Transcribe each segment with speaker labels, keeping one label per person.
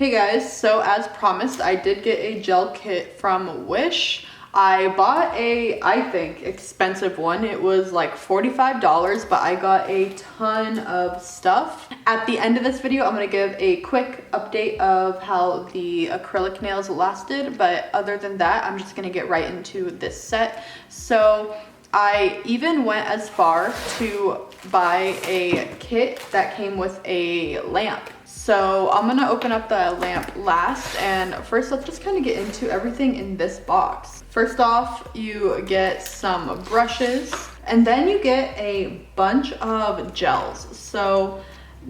Speaker 1: Hey guys, so as promised, I did get a gel kit from Wish. I bought I think, expensive one. It was like $45, but I got a ton of stuff. At the end of this video, I'm gonna give a quick update of how the acrylic nails lasted, but other than that, I'm just gonna get right into this set. So I even went as far to buy a kit that came with a lamp. So I'm gonna open up the lamp last, and first let's just kind of get into everything in this box. First off, you get some brushes, and then you get a bunch of gels. So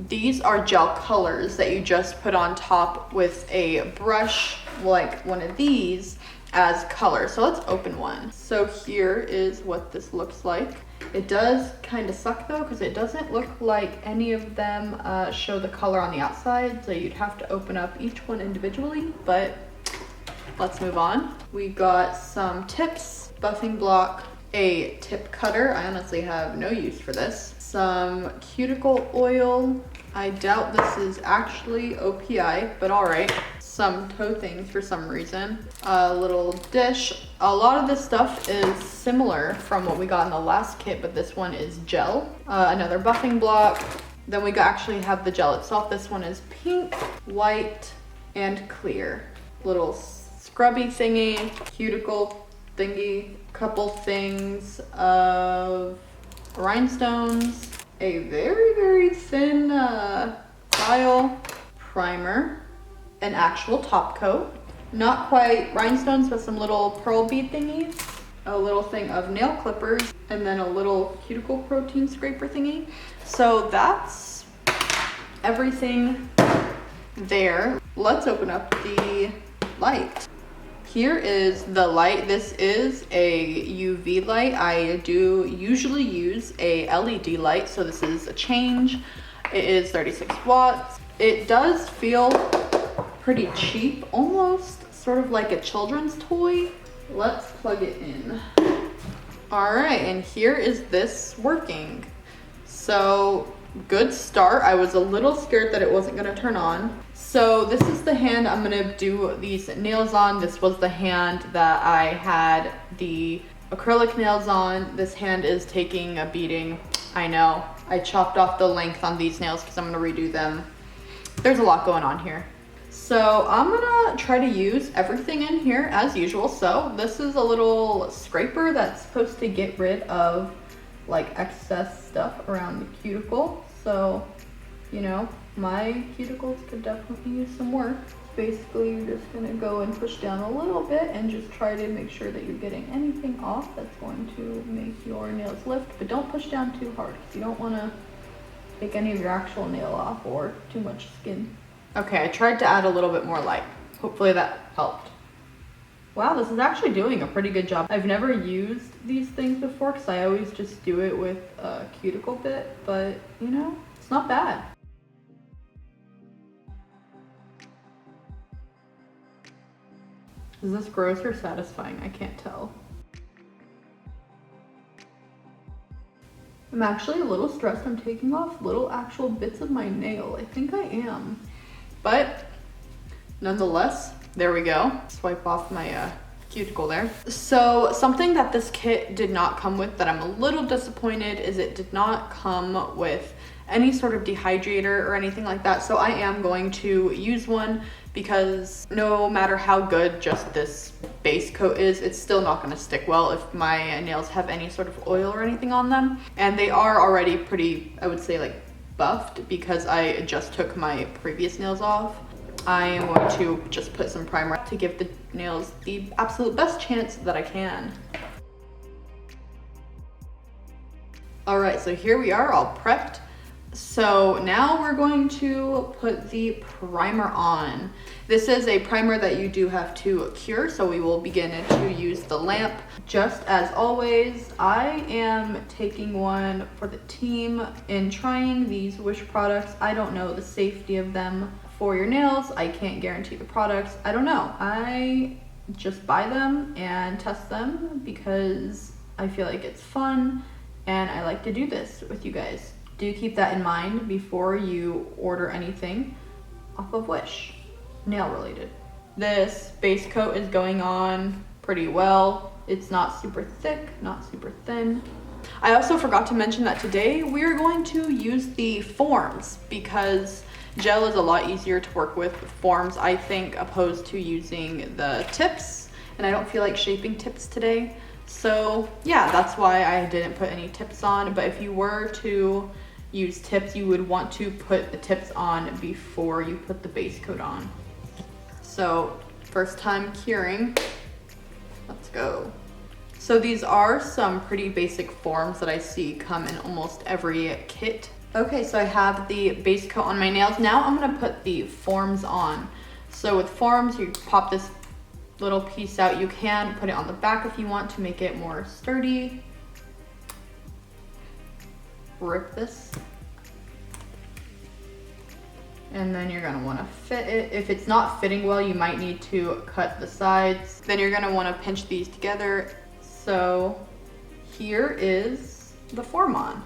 Speaker 1: these are gel colors that you just put on top with a brush, like one of these, as color. So let's open one. So here is what this looks like. It does kind of suck though, because it doesn't look like any of them show the color on the outside, so you'd have to open up each one individually, but let's move on. We got some tips, buffing block, a tip cutter. I honestly have no use for this. Some cuticle oil. I doubt this is actually OPI, but all right. Some toe things for some reason. A little dish. A lot of this stuff is similar from what we got in the last kit, but this one is gel. Another buffing block. Then we actually have the gel itself. This one is pink, white, and clear. Little scrubby thingy, cuticle thingy, couple things of rhinestones, a very, very thin vial, primer, an actual top coat, not quite rhinestones, but some little pearl bead thingies, a little thing of nail clippers, and then a little cuticle protein scraper thingy. So that's everything there. Let's open up the light. Here is the light. This is a UV light. I do usually use a LED light, so this is a change. It is 36 watts. It does feel pretty cheap, almost sort of like a children's toy. Let's plug it in. All right, and here is this working. So good start. I was a little scared that it wasn't gonna turn on. So this is the hand I'm gonna do these nails on. This was the hand that I had the acrylic nails on. This hand is taking a beating. I know, I chopped off the length on these nails because I'm gonna redo them. There's a lot going on here. So I'm gonna try to use everything in here as usual. So this is a little scraper that's supposed to get rid of like excess stuff around the cuticle. So, you know, my cuticles could definitely use some work. Basically, you're just gonna go and push down a little bit and just try to make sure that you're getting anything off that's going to make your nails lift, but don't push down too hard because you don't wanna take any of your actual nail off or too much skin. Okay, I tried to add a little bit more light. Hopefully that helped. Wow, this is actually doing a pretty good job. I've never used these things before because I always just do it with a cuticle bit, but you know, it's not bad. Is this gross or satisfying? I can't tell. I'm actually a little stressed. I'm taking off little actual bits of my nail. I think I am. But nonetheless, there we go. Swipe off my cuticle there. So something that this kit did not come with that I'm a little disappointed is it did not come with any sort of dehydrator or anything like that. So I am going to use one because no matter how good just this base coat is, it's still not going to stick well if my nails have any sort of oil or anything on them. And they are already pretty, I would say, like buffed because I just took my previous nails off. I am going to just put some primer to give the nails the absolute best chance that I can. All right, so here we are all prepped. So now we're going to put the primer on. This is a primer that you do have to cure, so we will begin to use the lamp. Just as always, I am taking one for the team in trying these Wish products. I don't know the safety of them for your nails. I can't guarantee the products. I don't know. I just buy them and test them because I feel like it's fun and I like to do this with you guys. Do keep that in mind before you order anything off of Wish. nail related. This base coat is going on pretty well. It's not super thick, not super thin. I also forgot to mention that today we're going to use the forms because gel is a lot easier to work with forms, I think, opposed to using the tips. And I don't feel like shaping tips today. So yeah, that's why I didn't put any tips on. But if you were to use tips, you would want to put the tips on before you put the base coat on. So first time curing, let's go. So these are some pretty basic forms that I see come in almost every kit. Okay, so I have the base coat on my nails. Now I'm gonna put the forms on. So with forms, you pop this little piece out. You can put it on the back if you want to make it more sturdy. Rip this. And then you're gonna wanna fit it. If it's not fitting well, you might need to cut the sides. Then you're gonna wanna pinch these together. So here is the form on.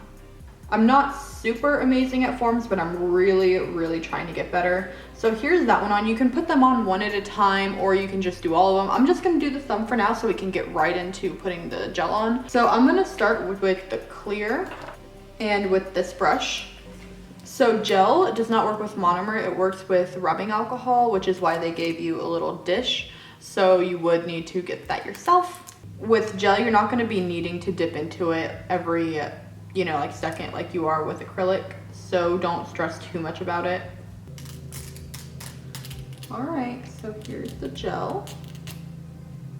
Speaker 1: I'm not super amazing at forms, but I'm really trying to get better. So here's that one on. You can put them on one at a time, or you can just do all of them. I'm just gonna do the thumb for now so we can get right into putting the gel on. So I'm gonna start with the clear and with this brush. So gel does not work with monomer, it works with rubbing alcohol, which is why they gave you a little dish. So you would need to get that yourself. With gel, you're not gonna be needing to dip into it every, like second like you are with acrylic. So don't stress too much about it. All right, so here's the gel.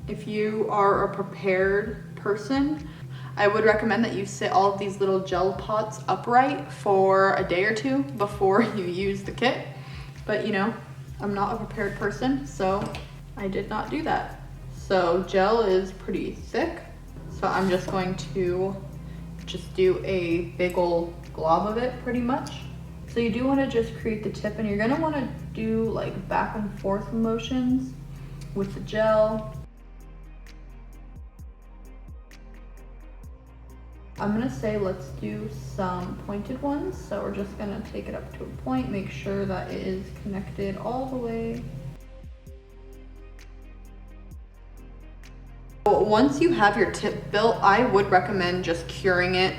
Speaker 1: If you are a prepared person, I would recommend that you sit all of these little gel pots upright for a day or two before you use the kit. But I'm not a prepared person, so I did not do that. So gel is pretty thick. So I'm just going to do a big old glob of it pretty much. So you do want to just create the tip, and you're going to want to do like back and forth motions with the gel. I'm gonna say let's do some pointed ones. So we're just gonna take it up to a point, make sure that it is connected all the way. Once you have your tip built, I would recommend just curing it.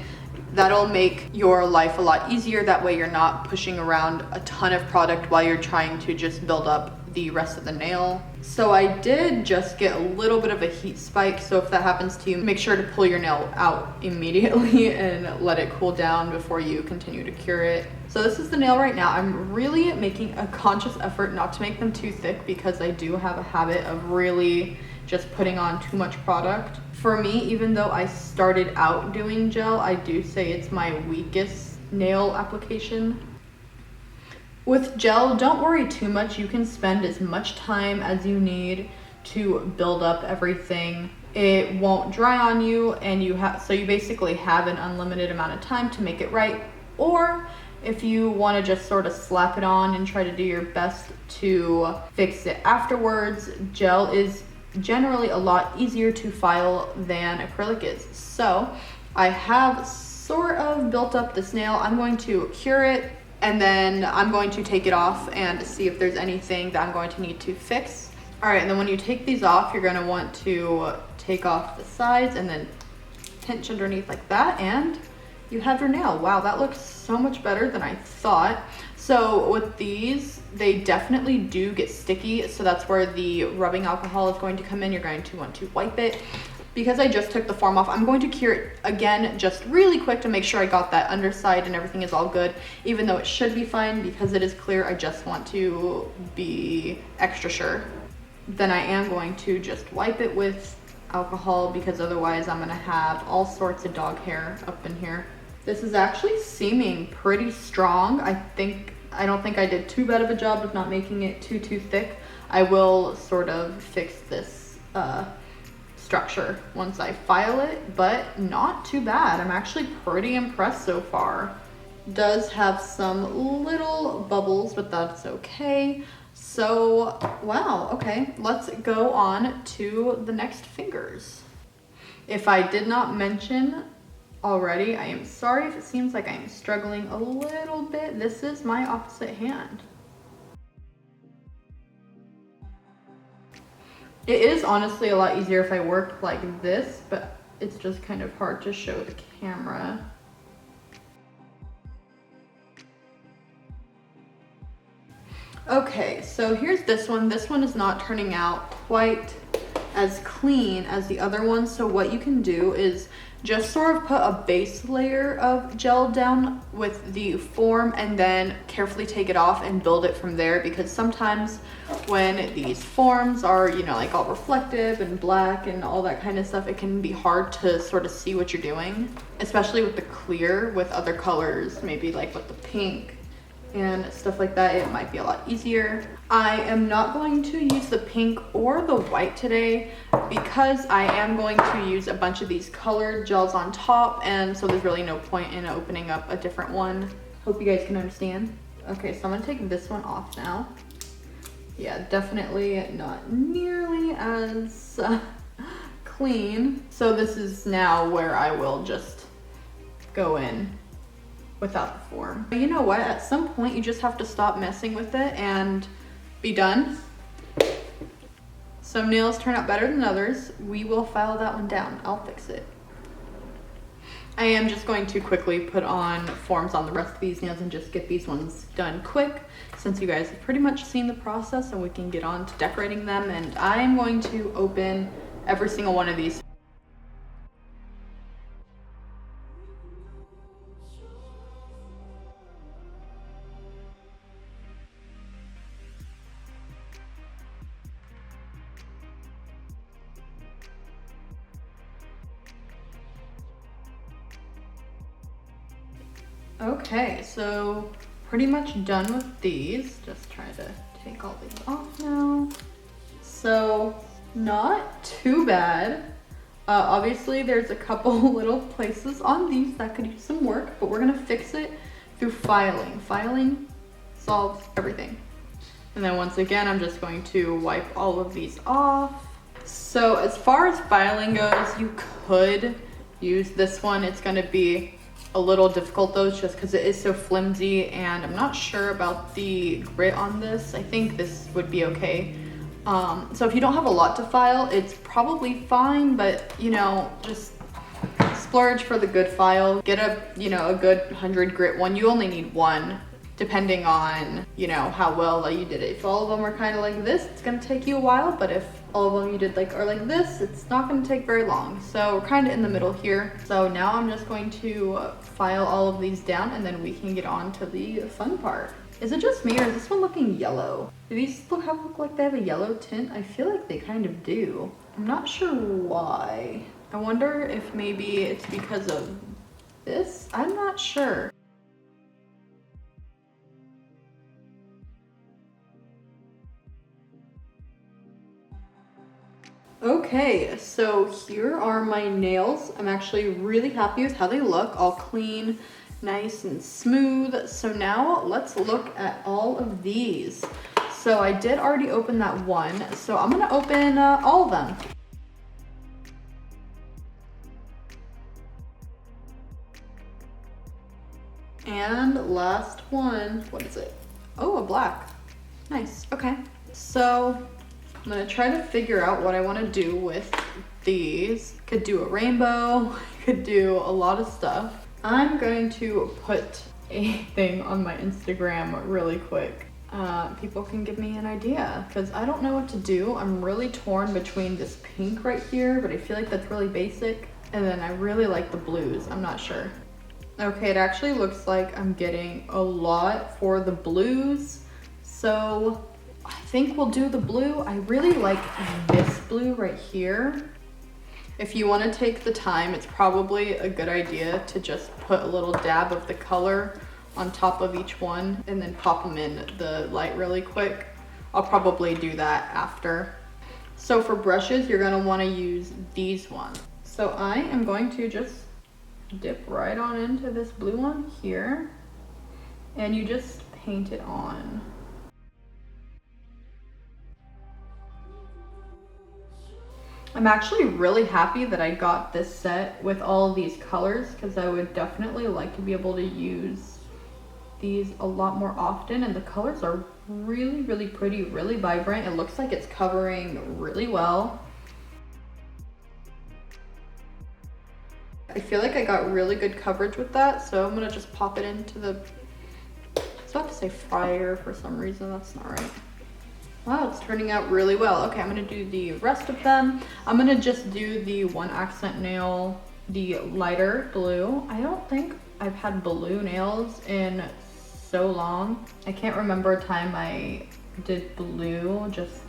Speaker 1: That'll make your life a lot easier. That way you're not pushing around a ton of product while you're trying to just build up the rest of the nail. So I did just get a little bit of a heat spike. So if that happens to you, make sure to pull your nail out immediately and let it cool down before you continue to cure it. So this is the nail right now. I'm really making a conscious effort not to make them too thick because I do have a habit of really just putting on too much product. For me, even though I started out doing gel, I do say it's my weakest nail application. With gel, don't worry too much. You can spend as much time as you need to build up everything. It won't dry on you, and you basically have an unlimited amount of time to make it right. Or if you want to just sort of slap it on and try to do your best to fix it afterwards, gel is generally a lot easier to file than acrylic is. So I have sort of built up this nail. I'm going to cure it, and then I'm going to take it off and see if there's anything that I'm going to need to fix. All right, and then when you take these off, you're gonna want to take off the sides and then pinch underneath like that, and you have your nail. Wow, that looks so much better than I thought. So with these, they definitely do get sticky. So that's where the rubbing alcohol is going to come in. You're going to want to wipe it. Because I just took the form off, I'm going to cure it again, just really quick to make sure I got that underside and everything is all good. Even though it should be fine because it is clear, I just want to be extra sure. Then I am going to just wipe it with alcohol because otherwise I'm gonna have all sorts of dog hair up in here. This is actually seeming pretty strong. I don't think I did too bad of a job of not making it too thick. I will sort of fix this structure once I file it, but not too bad. I'm actually pretty impressed so far. Does have some little bubbles, but that's okay. So, wow, okay, let's go on to the next fingers. If I did not mention already, I am sorry if it seems like I'm struggling a little bit. This is my opposite hand. It is honestly a lot easier if I work like this, but it's just kind of hard to show the camera. Okay, so here's this one. This one is not turning out quite as clean as the other one. So what you can do is just sort of put a base layer of gel down with the form and then carefully take it off and build it from there, because sometimes when these forms are, you know, like all reflective and black and all that kind of stuff, it can be hard to sort of see what you're doing, especially with the clear. With other colors, maybe like with the pink and stuff like that, it might be a lot easier. I am not going to use the pink or the white today because I am going to use a bunch of these colored gels on top, and so there's really no point in opening up a different one. Hope you guys can understand. Okay, so I'm gonna take this one off now. Yeah, definitely not nearly as clean. So this is now where I will just go in without the form. But you know what? At some point you just have to stop messing with it and be done. Some nails turn out better than others. We will file that one down. I'll fix it. I am just going to quickly put on forms on the rest of these nails and just get these ones done quick, since you guys have pretty much seen the process, and we can get on to decorating them. And I'm going to open every single one of these. Okay, so pretty much done with these. Just try to take all these off now. So not too bad. Obviously there's a couple little places on these that could use some work, but we're gonna fix it through filing. Filing solves everything. And then once again, I'm just going to wipe all of these off. So as far as filing goes, you could use this one. It's gonna be a little difficult though, just because it is so flimsy, and I'm not sure about the grit on this. I think this would be okay. So if you don't have a lot to file, it's probably fine, but you know, just splurge for the good file. Get a, you know, a good 100 grit one. You only need one, depending on, you know, how well you did it. If all of them are kind of like this, it's gonna take you a while, but if all of them you did are like this, it's not gonna take very long. So we're kind of in the middle here. So now I'm just going to file all of these down, and then we can get on to the fun part. Is it just me, or is this one looking yellow? Do these look like they have a yellow tint? I feel like they kind of do. I'm not sure why. I wonder if maybe it's because of this? I'm not sure. Okay, so here are my nails. I'm actually really happy with how they look, all clean, nice and smooth. So now let's look at all of these. So I did already open that one, so I'm gonna open all of them. And last one, what is it? Oh, a black. Nice, okay. So I'm gonna try to figure out what I wanna do with these. Could do a rainbow, could do a lot of stuff. I'm going to put a thing on my Instagram really quick. People can give me an idea, because I don't know what to do. I'm really torn between this pink right here, but I feel like that's really basic. And then I really like the blues, I'm not sure. Okay, it actually looks like I'm getting a lot for the blues. So I think we'll do the blue. I really like this blue right here. If you want to take the time, it's probably a good idea to just put a little dab of the color on top of each one and then pop them in the light really quick. I'll probably do that after. So for brushes, you're going to want to use these ones. So I am going to just dip right on into this blue one here, and you just paint it on. I'm actually really happy that I got this set with all of these colors, because I would definitely like to be able to use these a lot more often, and the colors are really, really pretty, really vibrant. It looks like it's covering really well. I feel like I got really good coverage with that, so I'm gonna just pop it into the, I was about to say fryer for some reason, that's not right. Wow, it's turning out really well. Okay, I'm gonna do the rest of them. I'm gonna just do the one accent nail, the lighter blue. I don't think I've had blue nails in so long. I can't remember a time I did blue just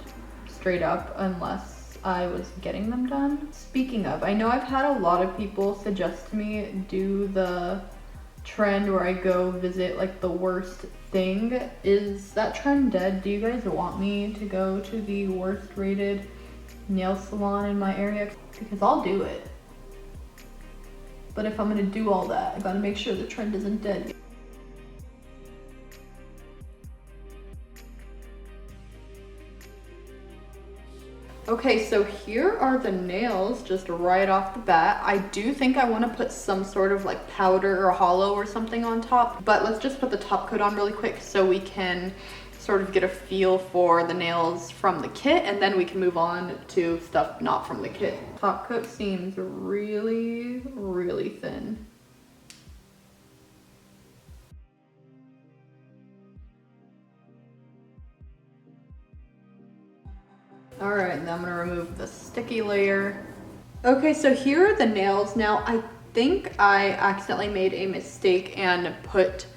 Speaker 1: straight up unless I was getting them done. Speaking of, I know I've had a lot of people suggest to me do the trend where I go visit like the worst thing. Is that trend dead? Do you guys want me to go to the worst rated nail salon in my area? Because I'll do it. But if I'm gonna do all that, I gotta make sure the trend isn't dead. Okay, so here are the nails just right off the bat. I do think I want to put some sort of like powder or hollow or something on top, but let's just put the top coat on really quick so we can sort of get a feel for the nails from the kit, and then we can move on to stuff not from the kit. Top coat seems really, really thin. All right, now I'm gonna remove the sticky layer. Okay, so here are the nails. Now, I think I accidentally made a mistake and put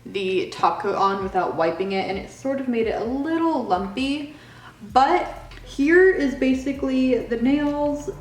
Speaker 1: the top coat on without wiping it, and it sort of made it a little lumpy. But here is basically the nails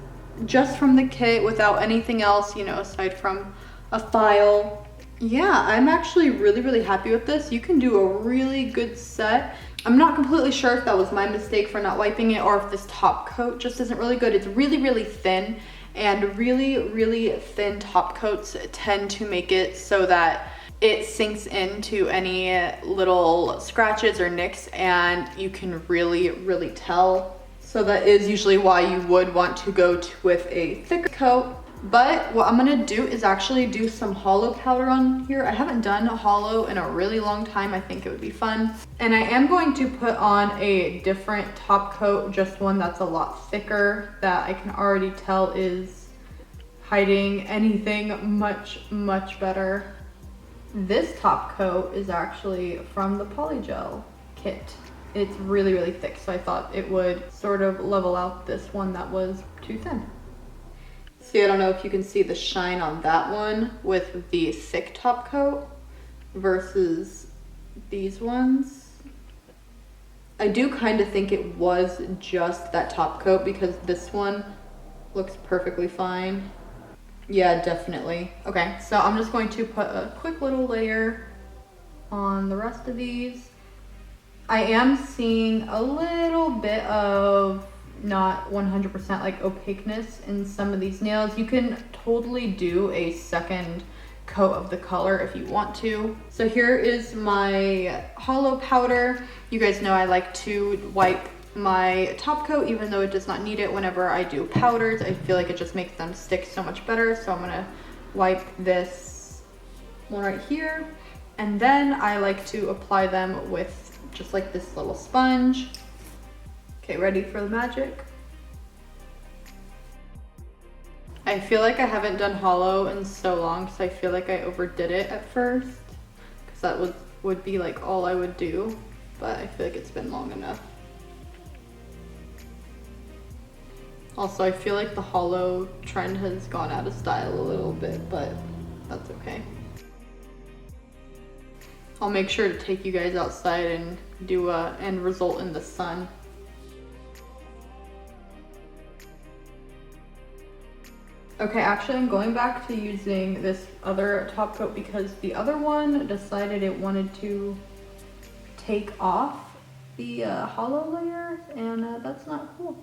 Speaker 1: just from the kit without anything else, you know, aside from a file. Yeah, I'm actually really, really happy with this. You can do a really good set. I'm not completely sure if that was my mistake for not wiping it or if this top coat just isn't really good. It's really, really thin, and really, really thin top coats tend to make it so that it sinks into any little scratches or nicks, and you can really, really tell. So that is usually why you would want to go with a thicker coat. But what I'm gonna do is actually do some hollow powder on here. I haven't done a hollow in a really long time. I think it would be fun. And I am going to put on a different top coat, just one that's a lot thicker, that I can already tell is hiding anything much, much better. This top coat is actually from the Polygel kit. It's really, really thick, so I thought it would sort of level out this one that was too thin. See, I don't know if you can see the shine on that one with the thick top coat versus these ones. I do kind of think it was just that top coat because this one looks perfectly fine. Yeah, definitely. Okay, so I'm just going to put a quick little layer on the rest of these. I am seeing a little bit of not 100% like opaqueness in some of these nails. You can totally do a second coat of the color if you want to. So here is my hollow powder. You guys know I like to wipe my top coat even though it does not need it whenever I do powders. I feel like it just makes them stick so much better. So I'm gonna wipe this one right here, and then I like to apply them with just like this little sponge. Okay, ready for the magic? I feel like I haven't done hollow in so long because I feel like I overdid it at first because that would be like all I would do, but I feel like it's been long enough. Also, I feel like the hollow trend has gone out of style a little bit, but that's okay. I'll make sure to take you guys outside and do a end result in the sun. Okay, actually I'm going back to using this other top coat because the other one decided it wanted to take off the hollow layer, and that's not cool.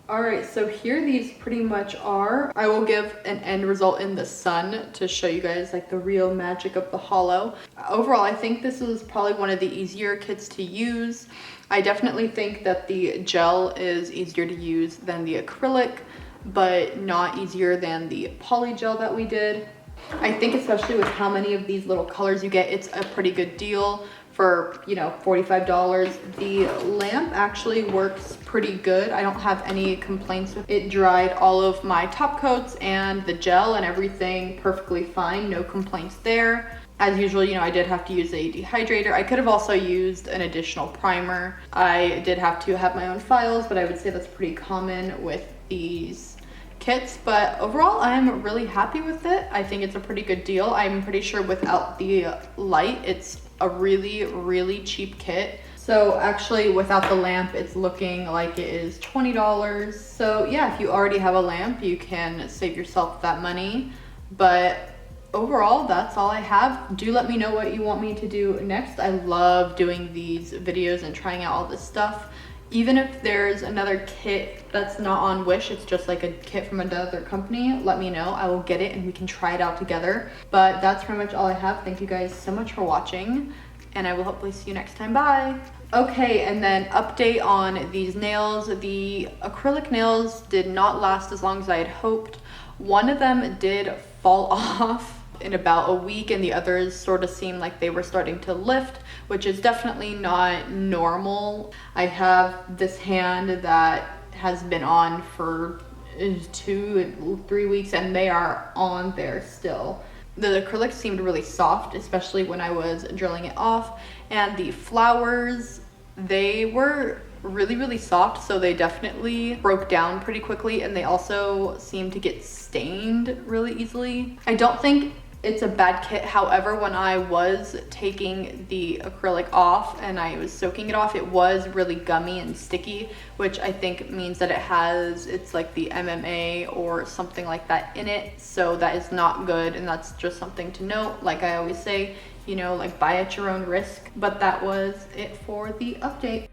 Speaker 1: All right, so here these pretty much are. I will give an end result in the sun to show you guys like the real magic of the hollow. Overall, I think this is probably one of the easier kits to use. I definitely think that the gel is easier to use than the acrylic, but not easier than the polygel that we did. I think especially with how many of these little colors you get, it's a pretty good deal for, you know, $45. The lamp actually works pretty good. I don't have any complaints with it. It dried all of my top coats and the gel and everything perfectly fine. No complaints there. As usual, you know, I did have to use a dehydrator. I could have also used an additional primer. I did have to have my own files, but I would say that's pretty common with these kits. But overall, I'm really happy with it. I think it's a pretty good deal. I'm pretty sure without the light, it's a really, really cheap kit. So actually without the lamp, it's looking like it is $20. So yeah, if you already have a lamp, you can save yourself that money. But overall, that's all I have. Do let me know what you want me to do next. I love doing these videos and trying out all this stuff. Even if there's another kit that's not on Wish, it's just like a kit from another company, let me know. I will get it and we can try it out together. But that's pretty much all I have. Thank you guys so much for watching, and I will hopefully see you next time. Bye. Okay, and then update on these nails. The acrylic nails did not last as long as I had hoped. One of them did fall off in about a week, and the others sort of seemed like they were starting to lift, which is definitely not normal. I have this hand that has been on for 2-3 weeks and they are on there still. The acrylic seemed really soft, especially when I was drilling it off, and the flowers, they were really, really soft, so they definitely broke down pretty quickly, and they also seem to get stained really easily. I don't think it's a bad kit. However, when I was taking the acrylic off and I was soaking it off, it was really gummy and sticky, which I think means that it's like the MMA or something like that in it. So that is not good, and that's just something to note. Like I always say, you know, like buy at your own risk. But that was it for the update.